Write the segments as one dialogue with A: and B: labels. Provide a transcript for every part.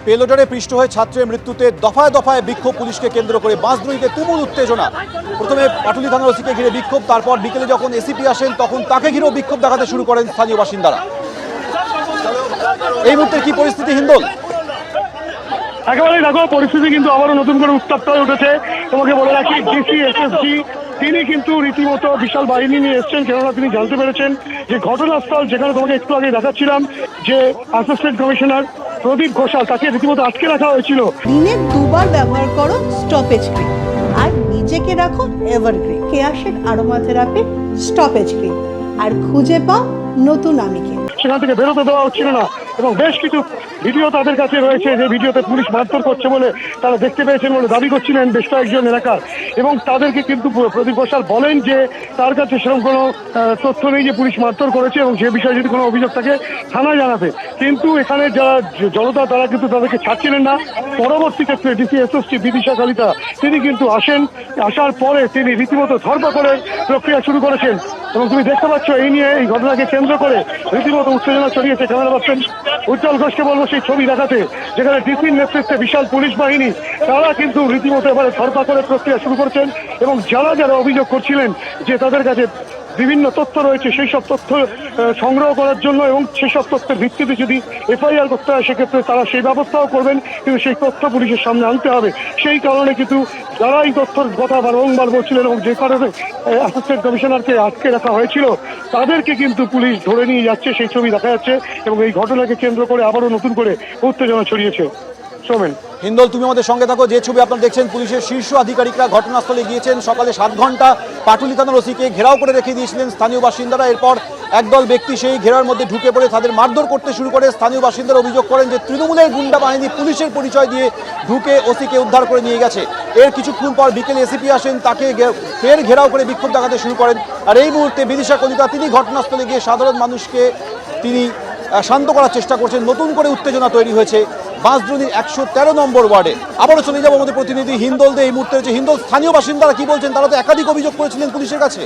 A: পেলোডারে পৃষ্ঠ হয়ে ছাত্রের মৃত্যুতে দফায় দফায় বিক্ষোভ পুলিশকে কেন্দ্র করে বাঁশদ্রোহীতে তুমুল উত্তেজনা। প্রথমে পাটুলি থানার ওসিকে ঘিরে বিক্ষোভ, তারপর বিকেলে যখন এসিপি আসেন তখন তাকে ঘিরেও বিক্ষোভ দেখাতে শুরু করেন স্থানীয় বাসিন্দারা। এই মুহূর্তে কি পরিস্থিতি হিন্দোল?
B: একেবারেই দেখো, পরিস্থিতি কিন্তু আবারও নতুন করে উত্তপ্ত হয়ে উঠেছে। তোমাকে বলে রাখি, ডিসি এসএসজি তিনি কিন্তু রীতিমতো বিশাল বাহিনী নিয়ে এসছেন, কেননা তিনি জানতে পেরেছেন যে ঘটনাস্থল যেখানে তোমাকে একটু আগে দেখাচ্ছিলাম যে অ্যাসিস্ট্যান্ট কমিশনার প্রদীপ ঘোষাল, তাকে রীতিমতো আটকে রাখা হয়েছিল।
C: দিনে দুবার ব্যবহার করো স্টপেজ ক্রিম আর নিজেকে রাখো evergreen Keya Seth aroma therapy stoppage cream আর খুঁজে পাও নতুন আমিকে।
B: সেখান থেকে বেরোতে দেওয়া হচ্ছিল না এবং বেশ কিছু ভিডিও তাদের কাছে রয়েছে, যে ভিডিওতে পুলিশ মারধর করছে বলে তারা দেখতে পেয়েছেন বলে দাবি করছিলেন বেশ কয়েকজন এলাকার। এবং তাদেরকে কিন্তু প্রদীপ ঘোষাল বলেন যে তার কাছে সেরকম কোনো তথ্য নেই যে পুলিশ মারধর করেছে এবং সে বিষয়ে যদি কোনো অভিযোগ থাকে থানায় জানাতে। কিন্তু এখানে যারা জনতা তারা কিন্তু তাদেরকে ছাড়ছিলেন না। পরবর্তী ক্ষেত্রে ডিসি এসএসটি বিদিশা কালিতা তিনি কিন্তু আসার পরে তিনি রীতিমতো ধরপাকড়ের প্রক্রিয়া শুরু করেছেন। এবং তুমি দেখতে পাচ্ছ এই নিয়ে এই ঘটনাকে কেন্দ্র করে রীতিমতো উত্তেজনা ছড়িয়েছে। ক্যামেরা পাচ্ছেন উজ্জ্বল ঘোষকে বলবো সেই ছবি দেখাতে, যেখানে ডিসির নেতৃত্বে বিশাল পুলিশ বাহিনী তারা কিন্তু রীতিমতো এবারে ধরপাকড়ের প্রক্রিয়া শুরু করছেন। এবং যারা যারা অভিযোগ করছিলেন যে তাদের কাছে বিভিন্ন তথ্য রয়েছে, সেই সব তথ্য সংগ্রহ করার জন্য এবং সেসব তথ্যের ভিত্তিতে যদি এফআইআর করতে হয় সেক্ষেত্রে তারা সেই ব্যবস্থাও করবেন, কিন্তু সেই তথ্য পুলিশের সামনে আনতে হবে। সেই কারণে কিন্তু যারা এই তথ্যের কথা বারংবার বলছিলেন এবং যে কারণে অ্যাসিস্ট্যান্ট কমিশনারকে আটকে রাখা হয়েছিল তাদেরকে কিন্তু পুলিশ ধরে নিয়ে যাচ্ছে, সেই ছবি দেখা যাচ্ছে। এবং এই ঘটনাকে কেন্দ্র করে আবারও নতুন করে উত্তেজনা ছড়িয়েছে। সোমেন,
A: হিন্দোল, তুমি আমাদের সঙ্গে থাকো। যে ছবি আপনারা দেখছেন, পুলিশের শীর্ষ আধিকারিকরা ঘটনাস্থলে গিয়েছেন। সকালে 7 ঘন্টা পাটুলি থানার ওসিকে ঘেরাও করে রেখে দিয়েছিলেন স্থানীয় বাসিন্দারা। এরপর একদল ব্যক্তি সেই ঘেরার মধ্যে ঢুকে পড়ে তাদের মারধর করতে শুরু করে। স্থানীয় বাসিন্দারা অভিযোগ করেন যে তৃণমূলের গুন্ডা বাহিনী পুলিশের পরিচয় দিয়ে ঢুকে ওসিকে উদ্ধার করে নিয়ে গেছে। এর কিছুক্ষণ পর বিকেলে এসিপি আসেন, তাকে ফের ঘেরাও করে বিক্ষোভ দেখাতে শুরু করেন। আর এই মুহূর্তে বিদিশা কলিতা তিনি ঘটনাস্থলে গিয়ে সাধারণ মানুষকে তিনি শান্ত করার চেষ্টা করছেন। নতুন করে উত্তেজনা তৈরি হয়েছে বাঁশদ্রোহীর 113 নম্বর ওয়ার্ডে। আবারও চলে যাবো আমাদের প্রতিনিধি হিন্দোল দে এই মুহূর্তে রয়েছে। হিন্দোল, স্থানীয় বাসিন্দারা কি বলছেন? তারা তো একাধিক অভিযোগ করেছিলেন পুলিশের কাছে।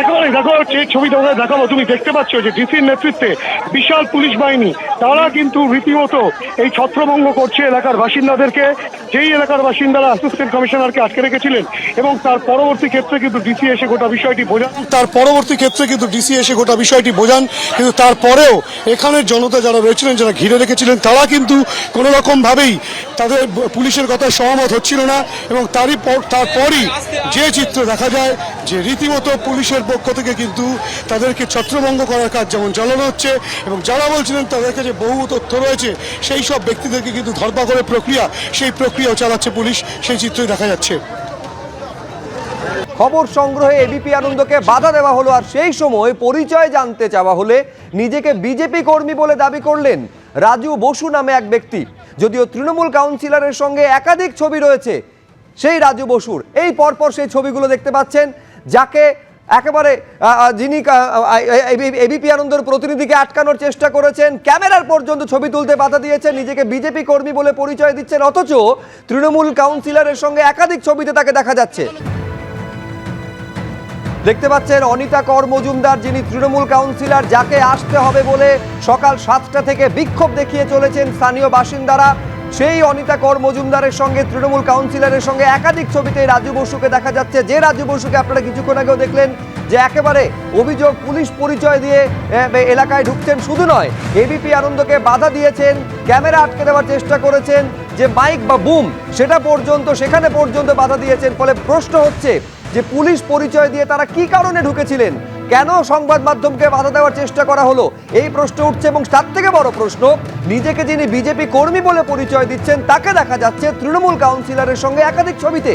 B: একেবারে দেখো, যে ছবি তোমাকে দেখাবো, তুমি দেখতে পাচ্ছ যে ডিসির নেতৃত্বে বিশাল পুলিশ বাহিনী তারা কিন্তু রীতিমতো এই ছত্রভঙ্গ করছে এলাকার বাসিন্দাদেরকে। যেই এলাকার বাসিন্দারা অ্যাসিস্ট্যান্ট কমিশনারকে আটকে রেখেছিলেন এবং তার পরবর্তী ক্ষেত্রে কিন্তু ডিসি এসে গোটা বিষয়টি বোঝান। কিন্তু তারপরেও এখানের জনতা যারা রয়েছিলেন, যারা ঘিরে রেখেছিলেন, তারা কিন্তু কোনো রকম ভাবেই তাদের পুলিশের কথায় সহমত হচ্ছিল না। এবং তারপরই যে চিত্র দেখা যায় যে রীতিমতো পুলিশের পক্ষ থেকে কিন্তু তাদেরকে ছত্রভঙ্গ করার কাজ যেমন চালানো হচ্ছে এবং যারা বলছিলেন তাদের কাছে বহু তথ্য রয়েছে সেই সব ব্যক্তিদেরকে কিন্তু ধরপাকড়ের সেই প্রক্রিয়াও চালাচ্ছে পুলিশ, সেই চিত্রই দেখা যাচ্ছে।
D: খবর সংগ্রহে এবিপি আনন্দকে বাধা দেওয়া হলো, আর সেই সময় পরিচয় জানতে চাওয়া হলে নিজেকে বিজেপি কর্মী বলে দাবি করলেন রাজু বসু নামে এক ব্যক্তি। যদিও তৃণমূল কাউন্সিলরের সঙ্গে একাধিক ছবি রয়েছে সেই রাজু বসুর। এই পরপর সেই ছবিগুলো দেখতে পাচ্ছেন, যাকে একেবারে যিনি এবিপি আনন্দের প্রতিনিধিকে আটকানোর চেষ্টা করেছেন, ক্যামেরার পর্যন্ত ছবি তুলতে বাধা দিয়েছেন, নিজেকে বিজেপি কর্মী বলে পরিচয় দিচ্ছেন, অথচ তৃণমূল কাউন্সিলরের সঙ্গে একাধিক ছবিতে তাকে দেখা যাচ্ছে। দেখতে পাচ্ছেন অনিতা কর মজুমদার, যিনি তৃণমূল কাউন্সিলর, যাকে আসতে হবে বলে সকাল 7টা থেকে বিক্ষোভ দেখিয়ে চলেছেন স্থানীয় বাসিন্দারা। সেই অনিতা কর মজুমদারের সঙ্গে তৃণমূল কাউন্সিলরের সঙ্গে একাধিক ছবিতে রাজু বসুকে দেখা যাচ্ছে। যে রাজু বসুকে আপনারা কিছুক্ষণ আগেও দেখলেন যে একেবারে অভিযোগ পুলিশ পরিচয় দিয়ে এলাকায় ঢুকছেন। শুধু নয়, এবিপি আনন্দকে বাধা দিয়েছেন, ক্যামেরা আটকে দেওয়ার চেষ্টা করেছেন, যে মাইক বা বুম সেখানে পর্যন্ত বাধা দিয়েছেন। ফলে প্রশ্ন হচ্ছে যে পুলিশ পরিচয় দিয়ে তারা কি কারণে ঢুকেছিলেন, কেন সংবাদ মাধ্যমকে বাধা দেওয়ার চেষ্টা করা হলো, এই প্রশ্ন উঠছে। এবং তার থেকে বড় প্রশ্ন, নিজেকে যিনি বিজেপি কর্মী বলে পরিচয় দিচ্ছেন তাকে দেখা যাচ্ছে তৃণমূল কাউন্সিলরের সঙ্গে একাধিক ছবিতে।